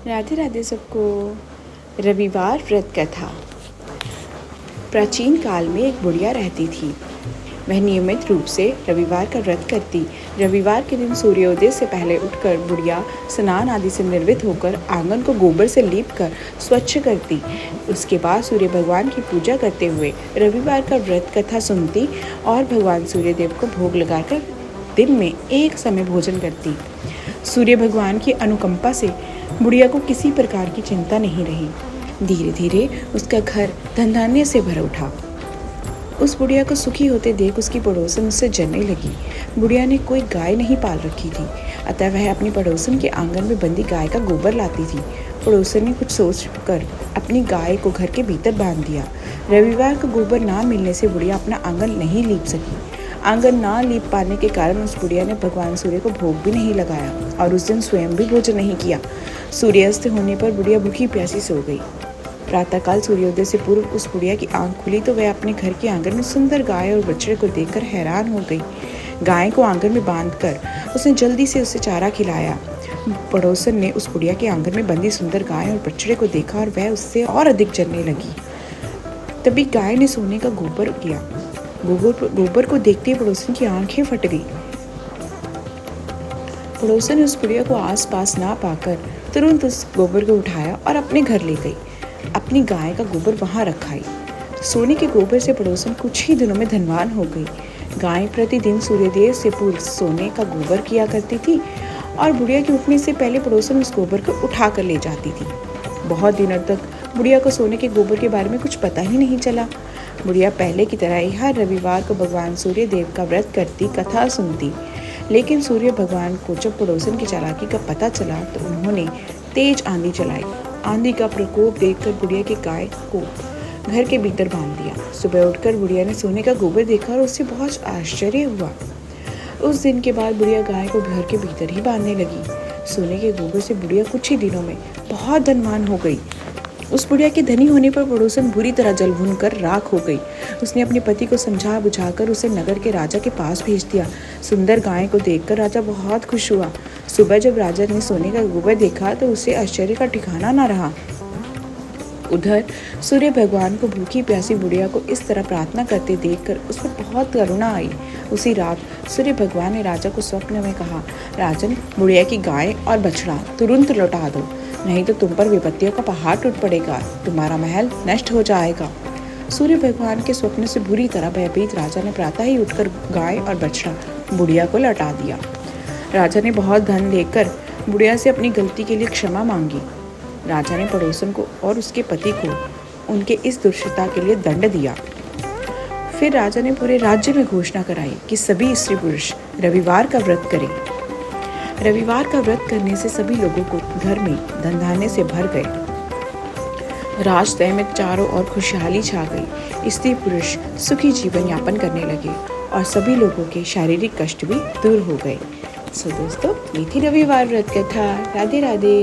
राधे राधे सबको। रविवार व्रत कथा। प्राचीन काल में एक बुढ़िया रहती थी। वह नियमित रूप से रविवार का व्रत करती। रविवार के दिन सूर्योदय से पहले उठकर बुढ़िया स्नान आदि से निर्वित होकर आंगन को गोबर से लीपकर स्वच्छ करती। उसके बाद सूर्य भगवान की पूजा करते हुए रविवार का व्रत कथा सुनती और भगवान सूर्यदेव को भोग लगाकर दिन में एक समय भोजन करती। सूर्य भगवान की अनुकंपा से बुढ़िया को किसी प्रकार की चिंता नहीं रही। धीरे धीरे उसका घर धन धान्य से भर उठा। उस बुढ़िया को सुखी होते देख उसकी पड़ोसन उससे जलने लगी। बुढ़िया ने कोई गाय नहीं पाल रखी थी, अतः वह अपनी पड़ोसन के आंगन में बंधी गाय का गोबर लाती थी। पड़ोसन ने कुछ सोच कर अपनी गाय को घर के भीतर बांध दिया। रविवार को गोबर ना मिलने से बुढ़िया अपना आंगन नहीं लीप सकी। आंगन ना लीप पाने के कारण उस बुढ़िया ने भगवान सूर्य को भोग भी नहीं लगाया और उस दिन स्वयं भी भोजन नहीं किया। सूर्यास्त होने पर बुढ़िया भूखी प्यासी सो गई। प्रातःकाल सूर्योदय से पूर्व उस बुढ़िया की आंख खुली तो वह अपने घर के आंगन में सुंदर गाय और बछड़े को देखकर हैरान हो गई। गाय को आंगन में बांधकर उसने जल्दी से उसे चारा खिलाया। पड़ोसन ने उस बुढ़िया के आंगन में बंधी सुंदर गाय और बछड़े को देखा और वह उससे और अधिक जलने लगी। तभी गाय ने सोने का गोबर किया। गोबर को देखते ही पड़ोसन की आंखें फट गई। पड़ोसन ने उस बुढ़िया को आसपास ना पाकर तुरंत उस गोबर को उठाया और अपने घर ले गई। अपनी गाय का गोबर वहां रखाई। सोने के गोबर से पड़ोसन कुछ ही दिनों में धनवान हो गई। गाय प्रतिदिन सूर्योदय से पूर्व सोने का गोबर किया करती थी और बुढ़िया के उठने से पहले पड़ोसन उस गोबर को उठा कर ले जाती थी। बहुत दिनों तक बुढ़िया को सोने के गोबर के बारे में कुछ पता ही नहीं चला। बुढ़िया पहले की तरह ही हर रविवार को भगवान सूर्य देव का व्रत करती, कथा सुनती। लेकिन सूर्य भगवान को जब पड़ोसन की चालाकी का पता चला तो उन्होंने तेज आंधी चलाई। आंधी का प्रकोप देखकर बुढ़िया की गाय को घर के भीतर बांध दिया। सुबह उठकर बुढ़िया ने सोने का गोबर देखा और उससे बहुत आश्चर्य हुआ। उस दिन के बाद बुढ़िया गाय को घर के भीतर ही बांधने लगी। सोने के गोबर से बुढ़िया कुछ ही दिनों में बहुत धनवान हो गई। उस बुढ़िया के धनी होने पर पड़ोसन बुरी तरह जल भून कर राख हो गई। उसने अपने पति को समझा बुझाकर उसे नगर के राजा के पास भेज दिया। सुंदर गाय को देखकर राजा बहुत खुश हुआ। सुबह जब राजा ने सोने का गोबर देखा तो उसे आश्चर्य का ठिकाना न रहा। उधर सूर्य भगवान को भूखी प्यासी बुढ़िया को इस तरह प्रार्थना करते देखकर उस पर बहुत करुणा आई। उसी रात सूर्य भगवान ने राजा को स्वप्न में कहा, राजन, बुढ़िया की गाय और बछड़ा तुरंत लौटा दो, नहीं तो तुम पर विपत्तियों का पहाड़ टूट पड़ेगा, तुम्हारा महल नष्ट हो जाएगा। सूर्य भगवान के स्वप्न से बुरी तरह भयभीत राजा ने प्रातः ही उठकर गाय और बछड़ा बुढ़िया को लौटा दिया। राजा ने बहुत धन देकर बुढ़िया से अपनी गलती के लिए क्षमा मांगी। राजा ने पड़ोसन को और उसके पति को उनके इस दुष्टता के लिए दंड दिया। फिर राजा ने पूरे राज्य में घोषणा कराई कि सभी स्त्री पुरुष रविवार का व्रत करें। रविवार का व्रत करने से सभी लोगों को घर में धन धान्य से भर गए। राजतय में चारों ओर खुशहाली छा गई। स्त्री पुरुष सुखी जीवन यापन करने लगे और सभी लोगों के शारीरिक कष्ट भी दूर हो गए। सो दोस्तों, ये थी रविवार व्रत कथा। राधे राधे।